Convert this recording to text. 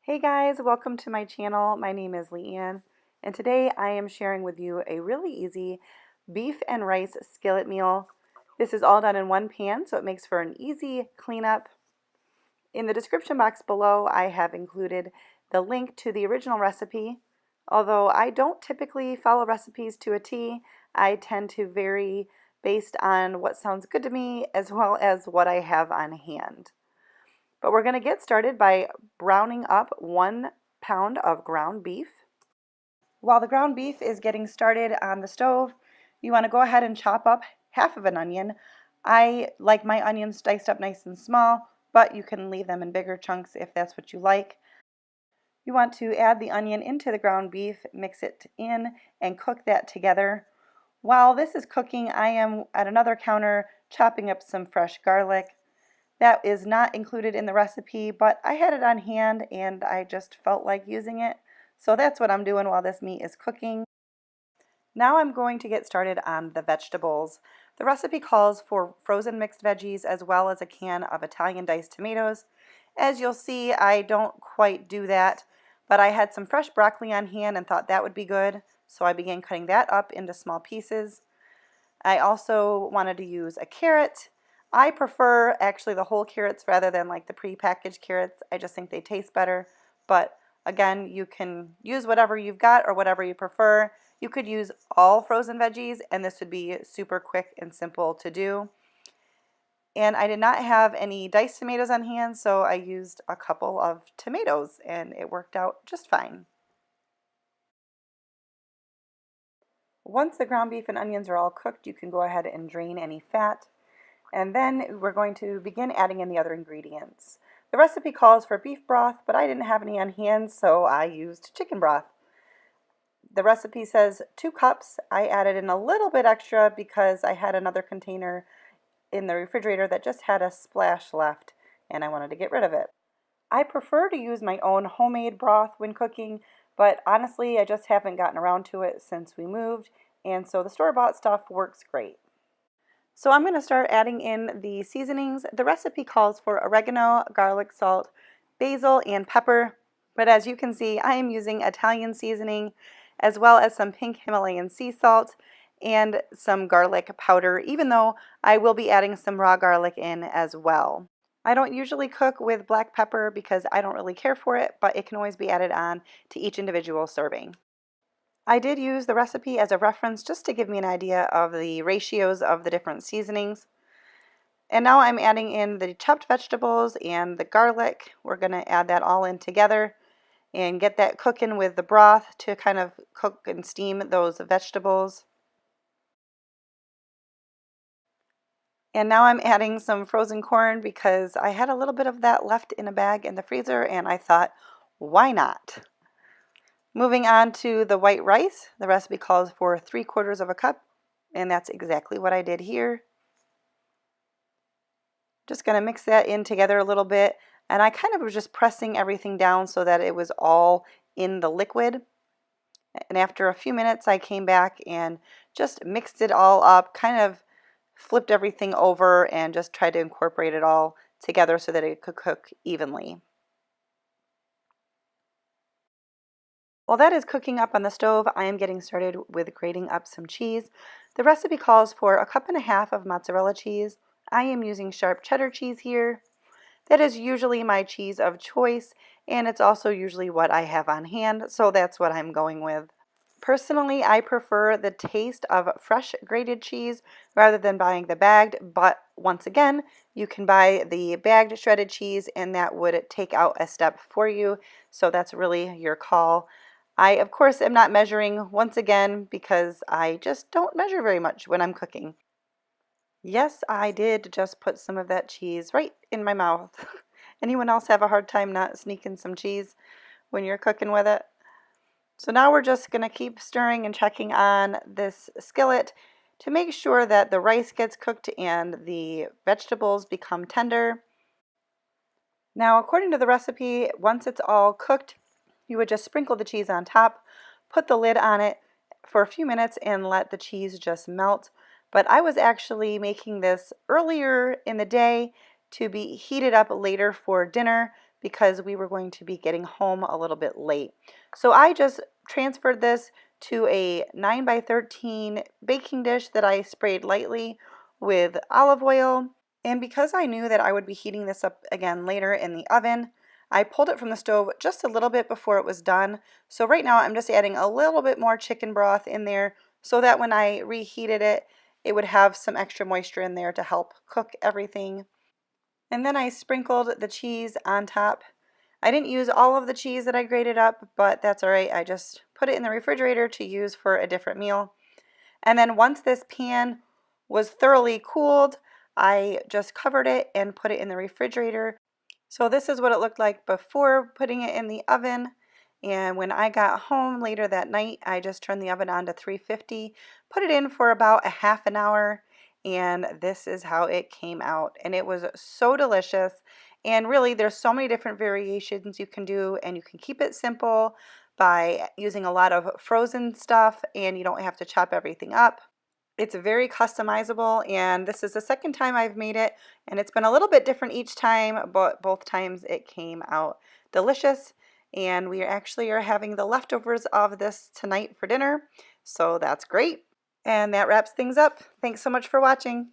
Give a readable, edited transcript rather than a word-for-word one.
Hey guys, welcome to my channel. My name is Leanne, and today I am sharing with you a really easy beef and rice skillet meal. This is all done in one pan, so it makes for an easy cleanup. In the description box below, I have included the link to the original recipe. Although I don't typically follow recipes to a T, I tend to vary based on what sounds good to me as well as what I have on hand. But we're going to get started by browning up 1 pound of ground beef. While the ground beef is getting started on the stove, you want to go ahead and chop up half of an onion. I like my onions diced up nice and small, but you can leave them in bigger chunks if that's what you like. You want to add the onion into the ground beef, mix it in, and cook that together. While this is cooking, I am at another counter chopping up some fresh garlic. That is not included in the recipe, but I had it on hand and I just felt like using it. So that's what I'm doing while this meat is cooking. Now I'm going to get started on the vegetables. The recipe calls for frozen mixed veggies as well as a can of Italian diced tomatoes. As you'll see, I don't quite do that, but I had some fresh broccoli on hand and thought that would be good, so I began cutting that up into small pieces. I also wanted to use a carrot. I prefer actually the whole carrots rather than like the pre-packaged carrots. I just think they taste better. But again, you can use whatever you've got or whatever you prefer. You could use all frozen veggies and this would be super quick and simple to do. And I did not have any diced tomatoes on hand, so I used a couple of tomatoes and it worked out just fine. Once the ground beef and onions are all cooked, you can go ahead and drain any fat. And then we're going to begin adding in the other ingredients. The recipe calls for beef broth, but I didn't have any on hand, so I used chicken broth. The recipe says 2 cups. I added in a little bit extra because I had another container in the refrigerator that just had a splash left, and I wanted to get rid of it. I prefer to use my own homemade broth when cooking, but honestly, I just haven't gotten around to it since we moved, and so the store-bought stuff works great. So I'm going to start adding in the seasonings. The recipe calls for oregano, garlic, salt, basil, and pepper. But as you can see, I am using Italian seasoning as well as some pink Himalayan sea salt and some garlic powder, even though I will be adding some raw garlic in as well. I don't usually cook with black pepper because I don't really care for it, but it can always be added on to each individual serving. I did use the recipe as a reference just to give me an idea of the ratios of the different seasonings. And now I'm adding in the chopped vegetables and the garlic. We're going to add that all in together and get that cooking with the broth to kind of cook and steam those vegetables. And now I'm adding some frozen corn because I had a little bit of that left in a bag in the freezer and I thought, why not? Moving on to the white rice, the recipe calls for 3/4 of a cup, and that's exactly what I did here. Just going to mix that in together a little bit, and I kind of was just pressing everything down so that it was all in the liquid. And after a few minutes, I came back and just mixed it all up, kind of flipped everything over, and just tried to incorporate it all together so that it could cook evenly. While that is cooking up on the stove, I am getting started with grating up some cheese. The recipe calls for 1.5 cups of mozzarella cheese. I am using sharp cheddar cheese here. That is usually my cheese of choice, and it's also usually what I have on hand, so that's what I'm going with. Personally, I prefer the taste of fresh grated cheese rather than buying the bagged, but once again, you can buy the bagged shredded cheese and that would take out a step for you, so that's really your call. I, of course, am not measuring once again because I just don't measure very much when I'm cooking. Yes, I did just put some of that cheese right in my mouth. Anyone else have a hard time not sneaking some cheese when you're cooking with it? So now we're just going to keep stirring and checking on this skillet to make sure that the rice gets cooked and the vegetables become tender. Now, according to the recipe, once it's all cooked, you would just sprinkle the cheese on top, put the lid on it for a few minutes and let the cheese just melt. But I was actually making this earlier in the day to be heated up later for dinner because we were going to be getting home a little bit late. So I just transferred this to a 9 by 13 baking dish that I sprayed lightly with olive oil. And because I knew that I would be heating this up again later in the oven, I pulled it from the stove just a little bit before it was done. So right now I'm just adding a little bit more chicken broth in there so that when I reheated it, it would have some extra moisture in there to help cook everything. And then I sprinkled the cheese on top. I didn't use all of the cheese that I grated up, but that's all right. I just put it in the refrigerator to use for a different meal. And then once this pan was thoroughly cooled, I just covered it and put it in the refrigerator. So this is what it looked like before putting it in the oven. And when I got home later that night, I just turned the oven on to 350, put it in for about a half an hour, and this is how it came out. And it was so delicious. And really, there's so many different variations you can do, and you can keep it simple by using a lot of frozen stuff, and you don't have to chop everything up. It's very customizable, and this is the second time I've made it, and it's been a little bit different each time, but both times it came out delicious. And we actually are having the leftovers of this tonight for dinner, so that's great. And that wraps things up. Thanks so much for watching.